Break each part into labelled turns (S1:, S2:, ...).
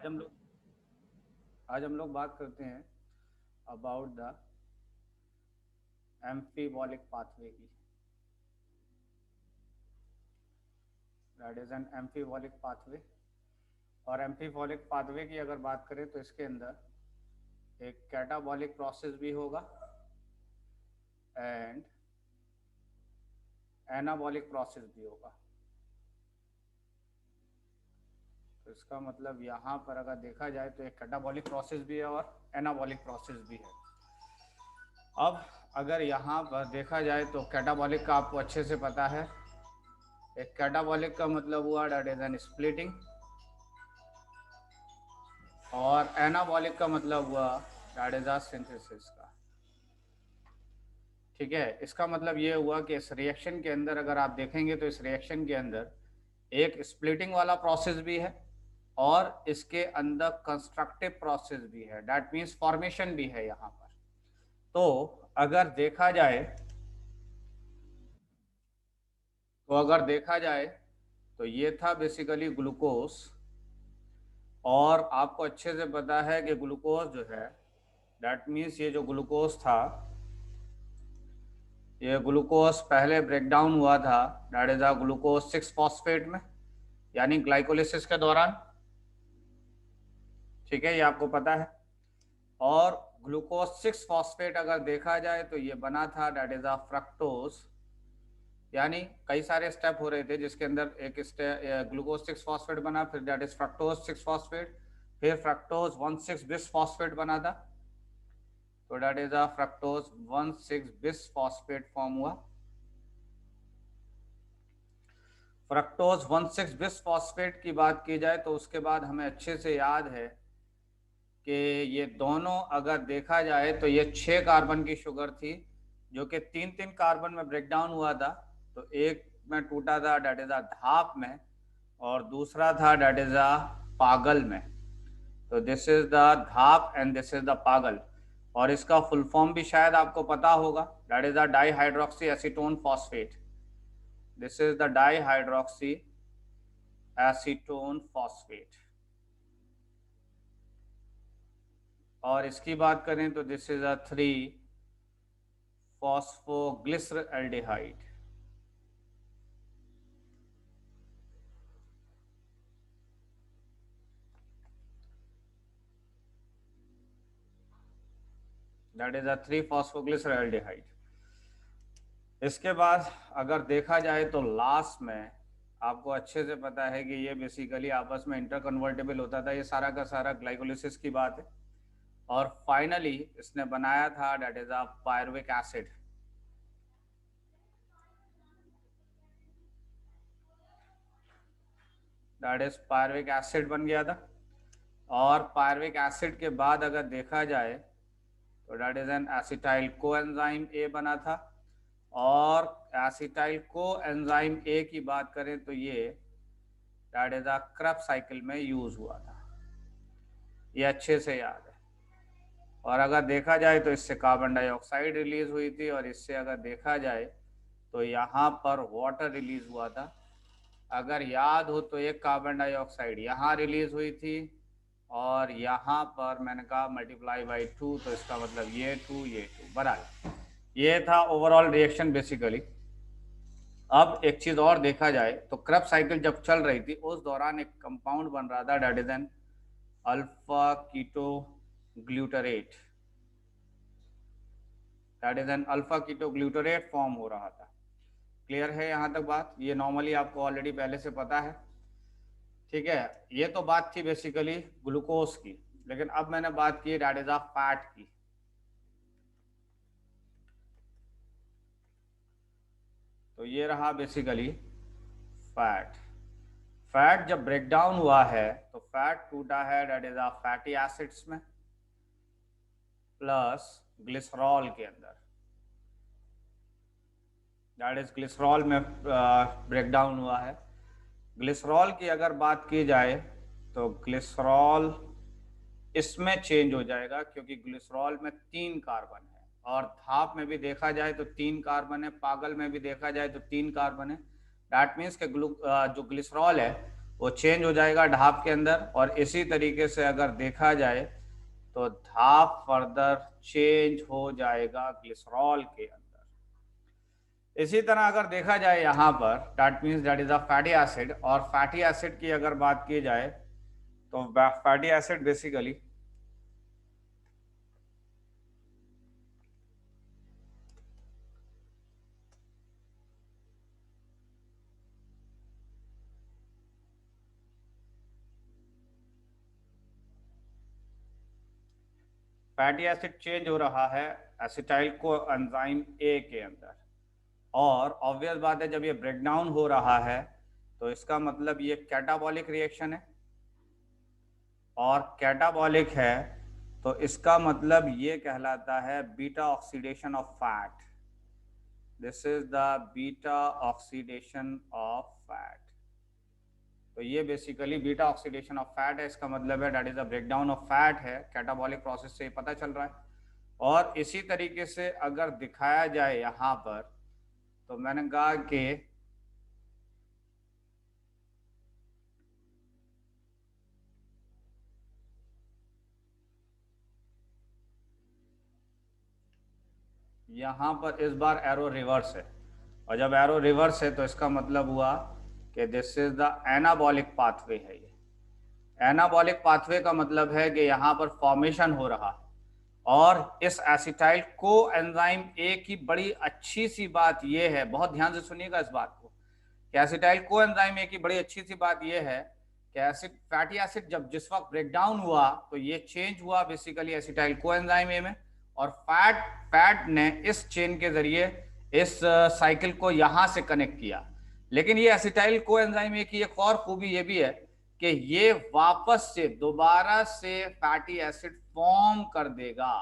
S1: आज हम लोग आज हम लोग बात करते हैं अबाउट द एम्फीबॉलिक पाथवे की। That is N amphibolic pathway. और एम्फीबॉलिक पाथवे की अगर बात करें तो इसके अंदर एक कैटाबॉलिक प्रोसेस भी होगा एंड एनाबॉलिक प्रोसेस भी होगा। तो इसका मतलब यहाँ पर अगर देखा जाए तो एक कैटाबॉलिक प्रोसेस भी है और एनाबॉलिक प्रोसेस भी है। अब अगर यहाँ पर देखा जाए तो कैटाबॉलिक का आपको अच्छे से पता है। एक कैटाबॉलिक का मतलब हुआ दैट इज एन स्प्लिटिंग, और एनाबॉलिक का मतलब हुआ दैट इज अ सिंथेसिस का। ठीक है, इसका मतलब ये हुआ कि इस रिएक्शन के अंदर अगर आप देखेंगे तो इस रिएक्शन के अंदर एक स्प्लिटिंग वाला प्रोसेस भी है और इसके अंदर कंस्ट्रक्टिव प्रोसेस भी है, दैट मीन्स फॉर्मेशन भी है यहाँ पर। तो अगर देखा जाए तो ये था बेसिकली ग्लूकोज। और आपको अच्छे से पता है कि ग्लूकोज जो है दैट मीन्स ये जो ग्लूकोज था, ये ग्लूकोज पहले ब्रेक डाउन हुआ था that is a glucose 6 phosphate में, यानी ग्लाइकोलिसिस के दौरान। ठीक है, ये आपको पता है। और ग्लूकोज 6 फॉस्फेट अगर देखा जाए तो ये बना था दैट इज अ फ्रक्टोज, यानी कई सारे स्टेप हो रहे थे जिसके अंदर एक ग्लूकोज 6 फॉस्फेट बना, फिर दैट इज फ्रक्टोज 6 फॉस्फेट, फिर फ्रक्टोज 1,6 बिस फॉस्फेट बना था। तो that is a fructose 1,6 bis phosphate form हुआ। फ्रक्टोज 1,6 बिस फॉस्फेट की बात की जाए तो उसके बाद हमें अच्छे से याद है कि ये दोनों अगर देखा जाए तो ये 6 कार्बन की शुगर थी जो कि 3-3 कार्बन में ब्रेक डाउन हुआ था। तो एक में टूटा था डेट इज अ धाप में, और दूसरा था डेट इज अ पागल में। तो दिस इज द धाप एंड दिस इज द पागल। और इसका फुल फॉर्म भी शायद आपको पता होगा, that is the dihydroxy acetone phosphate. This is the dihydroxy acetone phosphate. और इसकी बात करें तो this is a 3 phosphoglyceraldehyde. That is a 3 phosphoglyceraldehyde. इसके बाद अगर देखा जाए तो लास्ट में आपको अच्छे से पता है कि ये बेसिकली आपस में इंटरकन्वर्टेबल होता था। ये सारा का सारा ग्लाइकोलिसिस की बात है। और फाइनली इसने बनाया था that is a pyruvic acid. That is pyruvic acid बन गया था। और पायरुविक एसिड के बाद अगर देखा जाए तो that is N acetyl coenzyme A बना था। और एसिटाइल कोएंजाइम ए की बात करें तो ये दैट इज अ क्रब साइकिल में यूज हुआ था। ये अच्छे से याद है। और अगर देखा जाए तो इससे कार्बन डाइऑक्साइड रिलीज हुई थी, और इससे अगर देखा जाए तो यहाँ पर वाटर रिलीज हुआ था। अगर याद हो तो एक कार्बन डाइऑक्साइड यहाँ रिलीज हुई थी, और यहाँ पर मैंने कहा मल्टीप्लाई बाई 2, तो इसका मतलब ये 2 ये 2 बराबर। ये था ओवरऑल रिएक्शन बेसिकली। अब एक चीज और देखा जाए तो क्रब साइकिल जब चल रही थी उस दौरान एक कंपाउंड बन रहा था that is an alpha keto glutarate. That is an alpha keto glutarate form हो रहा था। क्लियर है यहाँ तक बात? ये नॉर्मली आपको ऑलरेडी पहले से पता है। ठीक है, ये तो बात थी बेसिकली ग्लूकोज की। लेकिन अब मैंने बात की दैट इज अ फैट की। तो ये रहा बेसिकली फैट। फैट जब ब्रेक डाउन हुआ है तो फैट टूटा है that is a fatty acids में प्लस ग्लिसरॉल के अंदर। दैट इज ग्लिसरॉल में ब्रेक डाउन हुआ है। ग्लिसरॉल की अगर बात की जाए तो ग्लिसरॉल इसमें चेंज हो जाएगा क्योंकि ग्लिसरॉल में 3 कार्बन है, और धाप में भी देखा जाए तो 3 कार्बन है, पागल में भी देखा जाए तो 3 कार्बन है। दैट मीन्स के जो ग्लिसरॉल है वो चेंज हो जाएगा ढाप के अंदर। और इसी तरीके से अगर देखा जाए तो ढाप फर्दर चेंज हो जाएगा ग्लिसरॉल के अंदर। इसी तरह अगर देखा जाए यहाँ पर, that means that is a fatty acid. और फैटी एसिड की अगर बात की जाए तो fatty acid basically fatty acid change हो रहा है एसिटाइल को एंजाइम ए के अंदर। और ऑब्वियस बात है जब ये ब्रेक डाउन हो रहा है तो इसका मतलब ये कैटाबॉलिक रिएक्शन है। और कैटाबॉलिक है तो इसका मतलब ये कहलाता है beta oxidation of fat. This is the beta oxidation of fat. तो ये basically beta oxidation of fat है। इसका मतलब है that is a breakdown of fat है, कैटाबॉलिक प्रोसेस से पता चल रहा है। और इसी तरीके से अगर दिखाया जाए यहाँ पर तो मैंने कहा कि यहाँ पर इस बार एरो रिवर्स है। और जब एरो रिवर्स है तो इसका मतलब हुआ कि this is the anabolic pathway है। ये एनाबॉलिक पाथवे का मतलब है कि यहाँ पर फॉर्मेशन हो रहा है। और इस एसिटाइल को एंजाइम ए की बड़ी अच्छी सी बात यह है, बहुत ध्यान से सुनिएगा इस बात को, कि एसिटाइल को एंजाइम ए की बड़ी अच्छी सी बात यह है कि एसिड फैटी एसिड जब जिस वक्त ब्रेक डाउन हुआ तो ये चेंज हुआ basically acetyl co enzyme A में। और फैट ने इस चेन के जरिए इस साइकिल को यहां से कनेक्ट किया। लेकिन ये एसिटाइल को एंजाइम ए की एक और खूबी ये भी है कि ये वापस से दोबारा से फैटी एसिड फॉर्म कर देगा।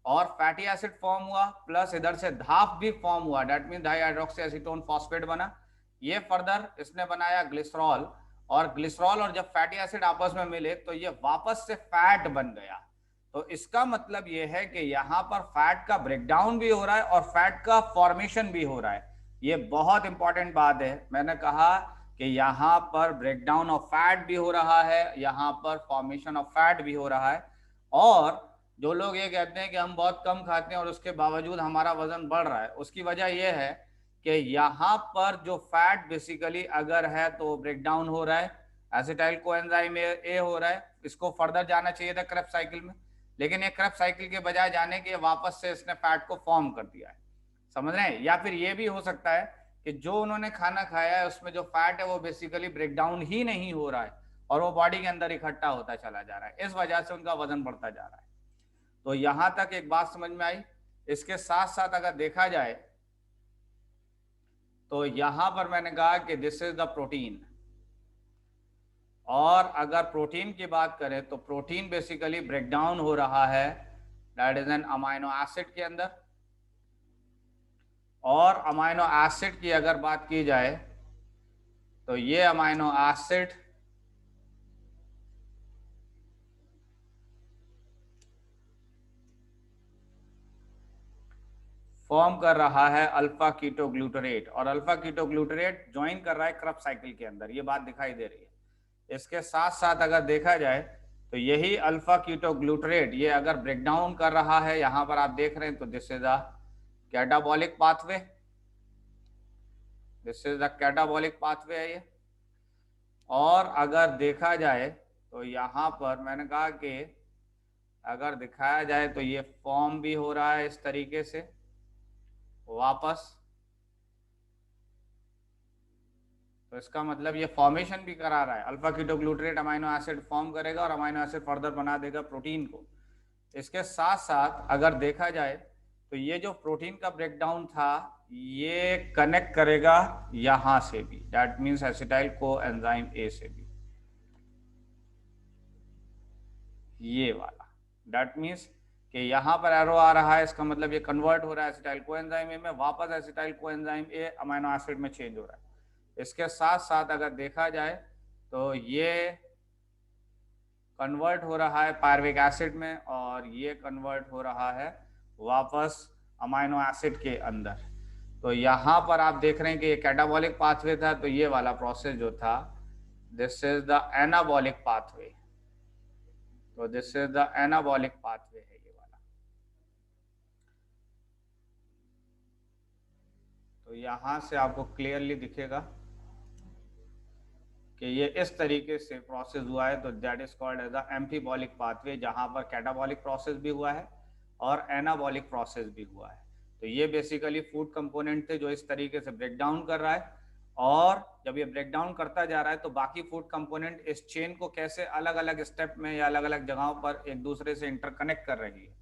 S1: और फैटी एसिड फॉर्म हुआ प्लस इधर से धाप भी फॉर्म हुआ, that mean dihydroxy acetone phosphate बना। ये फर्दर इसने बनाया ग्लिसरॉल। और ग्लिसरॉल और जब फैटी एसिड आपस में मिले तो ये वापस से फैट बन गया। तो इसका मतलब ये है कि यहाँ पर फैट का ब्रेकडाउन भी हो रहा है और फैट का फॉर्मेशन भी हो रहा है। ये बहुत इंपॉर्टेंट बात है। मैंने कहा कि यहाँ पर ब्रेकडाउन ऑफ फैट भी हो रहा है, यहाँ पर फॉर्मेशन ऑफ फैट भी हो रहा है। और जो लोग ये कहते हैं कि हम बहुत कम खाते हैं और उसके बावजूद हमारा वजन बढ़ रहा है, उसकी वजह यह है कि यहाँ पर जो फैट बेसिकली अगर है तो ब्रेकडाउन हो रहा है, एसिटाइल कोएंजाइम ए हो रहा है। इसको फर्दर जाना चाहिए था क्रेब्स साइकिल में, लेकिन ये क्रेब्स साइकिल के बजाय जाने के वापस से इसने फैट को फॉर्म कर दिया है। समझ रहे हैं? या फिर ये भी हो सकता है कि जो उन्होंने खाना खाया है उसमें जो फैट है वो बेसिकली ब्रेकडाउन ही नहीं हो रहा है और वो बॉडी के अंदर इकट्ठा होता चला जा रहा है, इस वजह से उनका वजन बढ़ता जा रहा है। तो यहां तक एक बात समझ में आई। इसके साथ साथ अगर देखा जाए तो यहां पर मैंने कहा कि दिस इज द प्रोटीन। और अगर प्रोटीन की बात करें तो प्रोटीन बेसिकली ब्रेकडाउन हो रहा है that is N amino acid के अंदर। और अमाइनो एसिड की अगर बात की जाए तो ये अमाइनो एसिड फॉर्म कर रहा है अल्फा कीटोग्लूटरेट। और अल्फा कीटोग्लूटरेट ज्वाइन कर रहा है क्रब साइकिल के अंदर, ये बात दिखाई दे रही है। इसके साथ साथ अगर देखा जाए तो यही अल्फा कीटोग्लूटरेट ये अगर ब्रेकडाउन कर रहा है, यहां पर आप देख रहे हैं तो this is the catabolic pathway, this is the catabolic pathway है ये। और अगर देखा जाए तो यहां पर मैंने कहा कि अगर दिखाया जाए तो ये फॉर्म भी हो रहा है इस तरीके से वापस। तो इसका मतलब ये फॉर्मेशन भी करा रहा है। Alpha ketoglutarate amino acid form करेगा और अमाइनो एसिड फर्दर बना देगा प्रोटीन को। इसके साथ साथ अगर देखा जाए तो ये जो प्रोटीन का ब्रेकडाउन था ये कनेक्ट करेगा यहां से भी, that means acetyl co enzyme A से भी, ये वाला। दैट मीन्स कि यहाँ पर एरो आ रहा है, इसका मतलब ये कन्वर्ट हो रहा है एसिटाइल कोएंजाइम ए में, वापस acetyl coenzyme A amino acid में चेंज हो रहा है। इसके साथ साथ अगर देखा जाए तो ये कन्वर्ट हो रहा है पायरुविक एसिड में और ये कन्वर्ट हो रहा है वापस अमाइनो एसिड के अंदर। तो यहाँ पर आप देख रहे हैं कि ये कैटाबॉलिक पाथवे था, तो ये वाला प्रोसेस जो था this is the anabolic pathway. तो this is the anabolic pathway है ये वाला। तो यहां से आपको क्लियरली दिखेगा कि ये इस तरीके से प्रोसेस हुआ है। तो that is called as the amphibolic pathway, जहां पर कैटाबॉलिक प्रोसेस भी हुआ है और एनाबॉलिक प्रोसेस भी हुआ है। तो ये बेसिकली फूड कंपोनेंट थे जो इस तरीके से ब्रेक डाउन कर रहा है, और जब ये ब्रेक डाउन करता जा रहा है तो बाकी फूड कंपोनेंट इस चेन को कैसे अलग अलग स्टेप में या अलग अलग जगहों पर एक दूसरे से इंटरकनेक्ट कर रही है।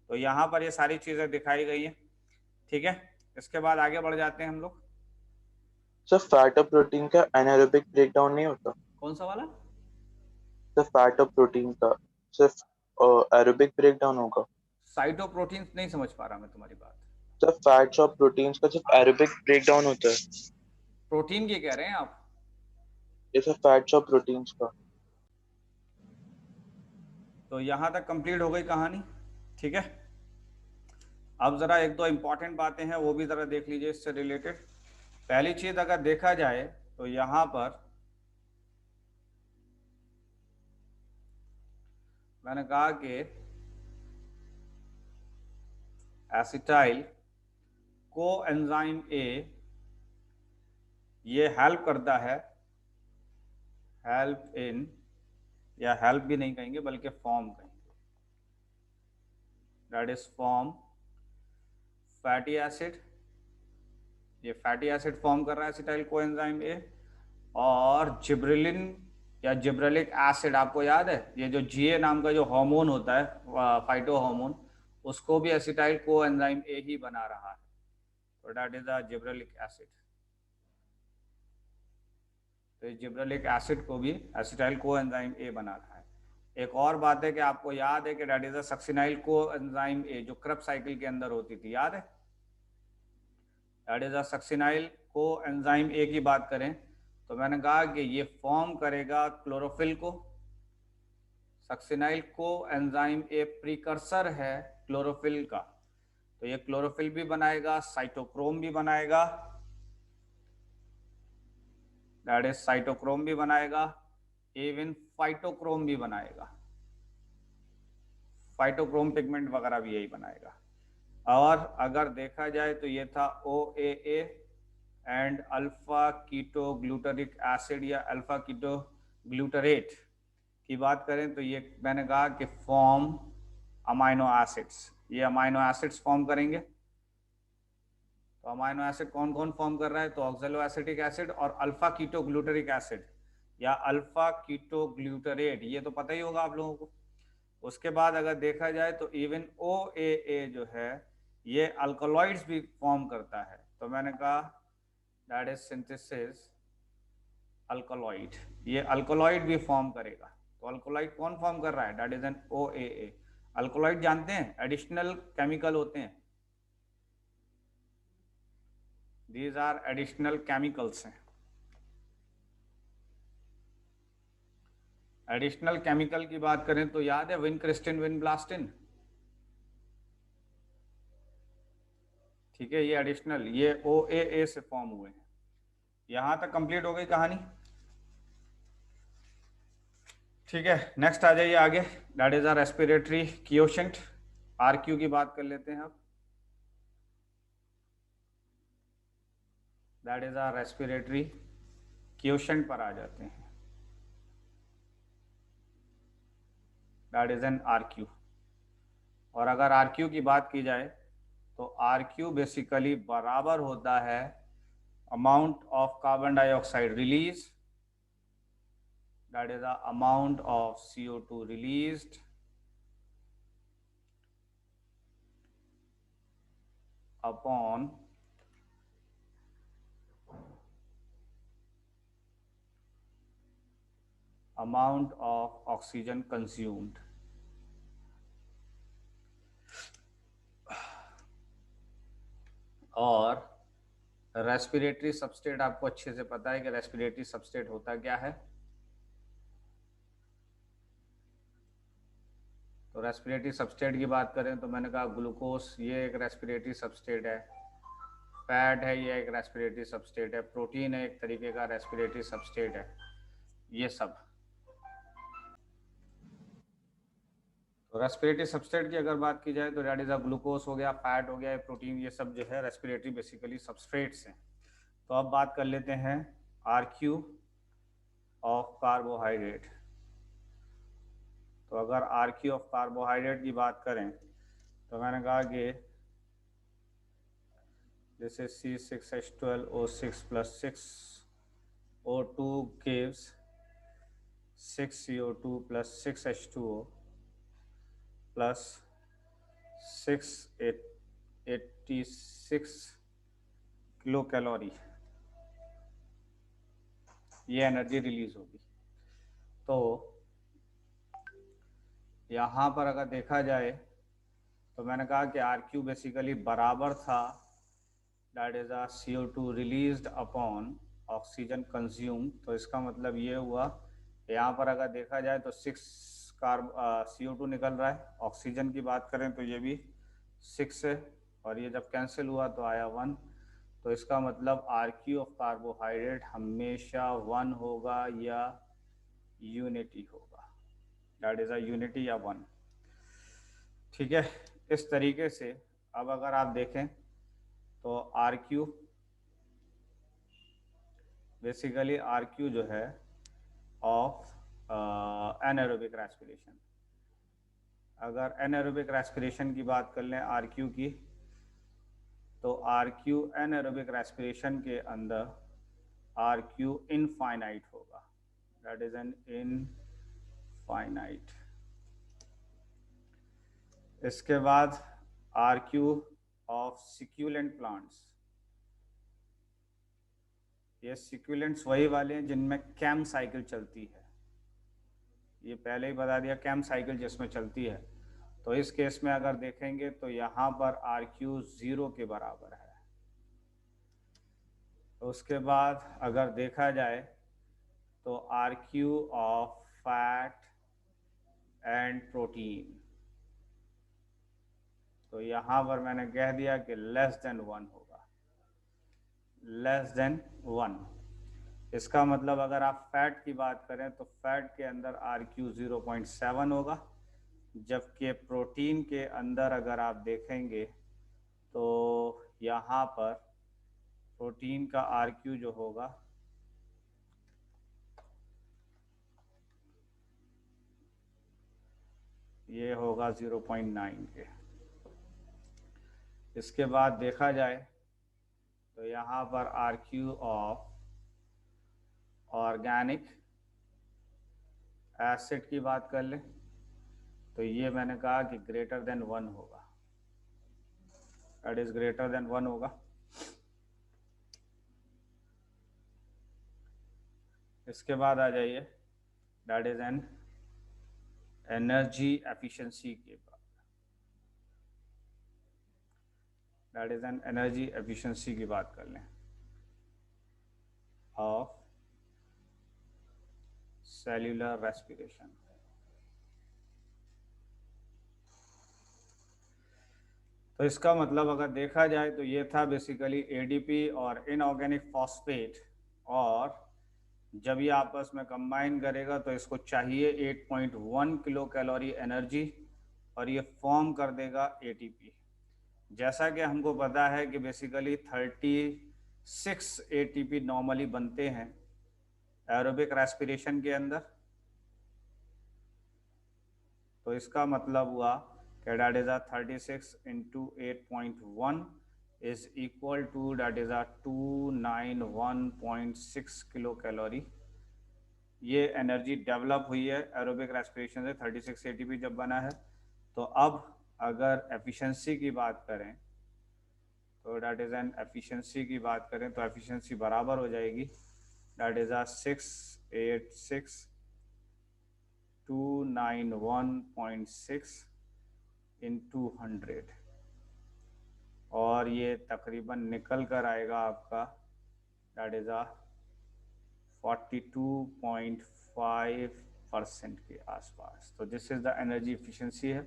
S1: तो यहाँ पर ये सारी चीज़ें दिखाई गई हैं। ठीक है, इसके बाद आगे बढ़ जाते हैं हम लोग।
S2: सर फैट और प्रोटीन का एनारोबिक ब्रेकडाउन नहीं होता?
S1: कौन सा वाला?
S2: सर फैट और प्रोटीन का सिर्फ एरोबिक ब्रेकडाउन होगा?
S1: साइटोप्रोटीन्स नहीं समझ पा रहा मैं तुम्हारी बात।
S2: सर फैट्स और प्रोटीन्स का सिर्फ एरोबिक ब्रेकडाउन होता है?
S1: प्रोटीन की कह रहे हैं आप?
S2: ये सर फैट्स और प्रोटीन्स का।
S1: तो यहाँ तक कंप्लीट हो गई कहानी। ठीक है, अब ज़रा एक दो इम्पॉर्टेंट बातें हैं वो भी ज़रा देख लीजिए इससे रिलेटेड। पहली चीज़ अगर देखा जाए तो यहाँ पर मैंने कहा कि एसिटाइल को एंजाइम ए ये हेल्प करता है, हेल्प इन, या हेल्प भी नहीं कहेंगे बल्कि फॉर्म कहेंगे, that is form fatty acid. ये फैटी एसिड फॉर्म कर रहा है एसिटाइल को एंजाइम ए। और जिब्रेलिन या जिब्रेलिक एसिड, आपको याद है ये जो जीए नाम का जो हार्मोन होता है, फाइटो हार्मोन, उसको भी एसिटाइल को एंजाइम ए ही बना रहा है। तो that is the gibberellic acid. तो जिब्रेलिक एसिड को भी एसिटाइल को एंजाइम ए बना रहा है। एक और बात है कि आपको याद है कि दैट इज द सक्सिनाइल को एंजाइम ए जो क्रब साइकिल के अंदर होती थी, याद है? दैट इज द सक्सिनाइल को एंजाइम ए की बात करें तो मैंने कहा कि ये फॉर्म करेगा क्लोरोफिल को। सक्सिनाइल को एंजाइम ए प्रीकर्सर है क्लोरोफिल का, तो ये क्लोरोफिल भी बनाएगा, साइटोक्रोम भी बनाएगा, दैट इज साइटोक्रोम भी बनाएगा, इवन फाइटोक्रोम भी बनाएगा, फाइटोक्रोम पिगमेंट वगैरह भी यही बनाएगा। और अगर देखा जाए तो ये था OAA and alpha keto glutaric acid या अल्फा कीटो ग्लूटरेट की बात करें तो ये मैंने कहा कि फॉर्म अमाइनो एसिड्स, ये अमाइनो एसिड्स फॉर्म करेंगे। तो अमाइनो एसिड कौन कौन फॉर्म कर रहा है? तो ऑक्सैलो एसिटिक एसिड और अल्फा कीटो ग्लूटरिक एसिड या अल्फा कीटो ग्लूटरेट, ये तो पता ही होगा आप लोगों को। उसके बाद अगर देखा जाए तो इवन OAA जो है ये अल्कलॉइड्स भी फॉर्म करता है। तो मैंने कहा दैट इज सिंथेसिस अल्कलॉइड, ये अल्कलॉइड भी फॉर्म करेगा। तो अल्कलॉइड कौन फॉर्म कर रहा है? That is N OAA। Alkaloid जानते हैं एडिशनल केमिकल होते हैं, दीज आर एडिशनल केमिकल्स हैं। एडिशनल केमिकल की बात करें तो याद है विनक्रिस्टिन, विनब्लास्टिन, ठीक है, ये एडिशनल, ये OAA से फॉर्म हुए हैं। यहां तक कंप्लीट हो गई कहानी। ठीक है, नेक्स्ट आ जाइए आगे, that is R respiratory quotient, RQ की बात कर लेते हैं अब। That is R respiratory quotient पर आ जाते हैं, दैट इज एन RQ। और अगर RQ की बात की जाए तो RQ बेसिकली बराबर होता है amount of carbon dioxide release, that is the amount of CO2 released upon amount of oxygen consumed। और रेस्पिरेटरी सबस्ट्रेट आपको अच्छे से पता है कि रेस्पिरेटरी सबस्ट्रेट होता क्या है। तो रेस्पिरेटरी सबस्ट्रेट की बात करें तो मैंने कहा ग्लूकोज ये एक रेस्पिरेटरी सबस्ट्रेट है, फैट है ये एक रेस्पिरेटरी सबस्ट्रेट है, प्रोटीन है एक तरीके का रेस्पिरेटरी सबस्ट्रेट है। ये सब। तो रेस्पिरेटरी सबस्ट्रेट की अगर बात की जाए तो दैट इज अ ग्लूकोज हो गया, फैट हो गया, प्रोटीन, ये सब जो है रेस्पिरेटरी बेसिकली सबस्ट्रेट्स हैं। तो अब बात कर लेते हैं आरक्यू ऑफ कार्बोहाइड्रेट। तो अगर आरक्यू ऑफ कार्बोहाइड्रेट की बात करें तो मैंने कहा कि this is C6H12O6 plus 6O2 gives 6CO2 plus 6H2O plus 686 kilo calorie, ये एनर्जी रिलीज होगी। तो यहाँ पर अगर देखा जाए तो मैंने कहा कि RQ बेसिकली बराबर था that is a CO2 released upon oxygen consume. तो इसका मतलब ये हुआ, यहाँ पर अगर देखा जाए तो 6 CO2 निकल रहा है, ऑक्सीजन की बात करें तो ये भी 6 है, और ये जब कैंसिल हुआ तो आया 1। तो इसका मतलब RQ ऑफ कार्बोहाइड्रेट हमेशा 1 होगा या यूनिटी होगा, दैट इज अ यूनिटी या 1। ठीक है, इस तरीके से अब अगर आप देखें तो RQ बेसिकली RQ जो है ऑफ एनारोबिक रेस्पिरेशन। अगर एनारोबिक रेस्पिरेशन की बात कर लें RQ की, तो RQ एनारोबिक रेस्पिरेशन के अंदर RQ इनफाइनाइट होगा, दैट इज एन इनफाइनाइट। इसके बाद RQ ऑफ सिक्यूलेंट प्लांट्स, ये सिक्यूलेंट्स वही वाले हैं जिनमें कैम साइकिल चलती है, ये पहले ही बता दिया, कैम साइकिल जिसमें चलती है। तो इस केस में अगर देखेंगे तो यहाँ पर RQ 0 के बराबर है। उसके बाद अगर देखा जाए तो RQ of fat and protein, तो यहाँ पर मैंने कह दिया कि लेस देन 1 होगा, लेस देन 1। इसका मतलब अगर आप फैट की बात करें तो फैट के अंदर RQ 0.7 होगा, जबकि प्रोटीन के अंदर अगर आप देखेंगे तो यहाँ पर प्रोटीन का RQ जो होगा ये होगा 0.9 के। इसके बाद देखा जाए तो यहाँ पर RQ ऑफ ऑर्गेनिक एसिड की बात कर लें तो ये मैंने कहा कि ग्रेटर देन 1 होगा, दैट इज ग्रेटर देन 1 होगा। इसके बाद आ जाइए, that is N energy efficiency के बाद, that is N energy efficiency की बात कर लें ऑफ सेल्यूलर रेस्पिरेशन। तो इसका मतलब अगर देखा जाए तो ये था बेसिकली ADP और इनऑर्गेनिक फॉस्फेट, और जब ये आपस में कंबाइन करेगा तो इसको चाहिए 8.1 किलो कैलोरी एनर्जी, और ये फॉर्म कर देगा ATP। जैसा कि हमको पता है कि बेसिकली 36 ATP नॉर्मली बनते हैं एरोबिक रेस्पिरेशन के अंदर। तो इसका मतलब हुआ कि that is a 36 into 8.1 is equal to that is a 291.6 kilo calorie. ये एनर्जी डेवलप हुई है एरोबिक रेस्पिरेशन से, 36 ATP जब बना है। तो अब अगर एफिशिएंसी की बात करें तो दैट इज एन एफिशिएंसी की बात करें तो एफिशिएंसी बराबर हो जाएगी, दैट इज अ 686 291.6 into 100, और ये तकरीबन निकल कर आएगा आपका दैट इज अ 42.5% के आसपास। तो this is the energy efficiency है,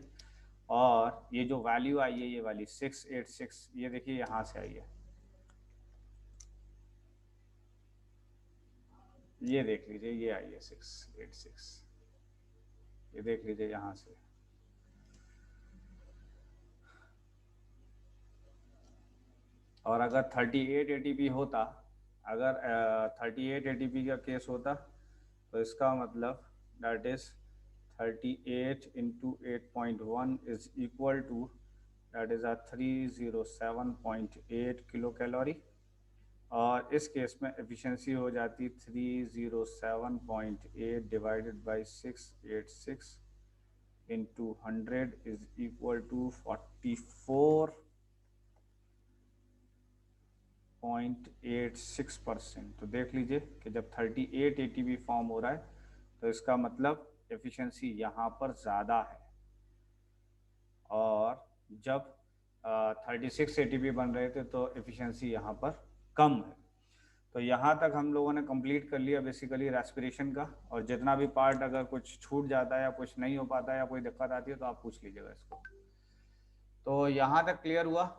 S1: और ये जो वैल्यू आई है ये वाली 686, ये देखिए यहाँ से आई है, ये देख लीजिए, ये आई है 686, ये देख लीजिए यहाँ से। और अगर 38 ATP होता, अगर 38 ATP का केस होता, तो इसका मतलब that is 38 into 8.1 is equal to that is 307.8 kilo calorie. और इस केस में एफिशिएंसी हो जाती 307.8 divided by 686 into 100 is equal to 44.86%। तो देख लीजिए कि जब 38 ATP फॉर्म हो रहा है तो इसका मतलब एफिशिएंसी यहाँ पर ज़्यादा है, और जब 36 ATP बन रहे थे तो एफिशिएंसी यहाँ पर कम है। तो यहाँ तक हम लोगों ने कंप्लीट कर लिया बेसिकली रेस्पिरेशन का। और जितना भी पार्ट अगर कुछ छूट जाता है या कुछ नहीं हो पाता है या कोई दिक्कत आती है तो आप पूछ लीजिएगा इसको। तो यहाँ तक क्लियर हुआ।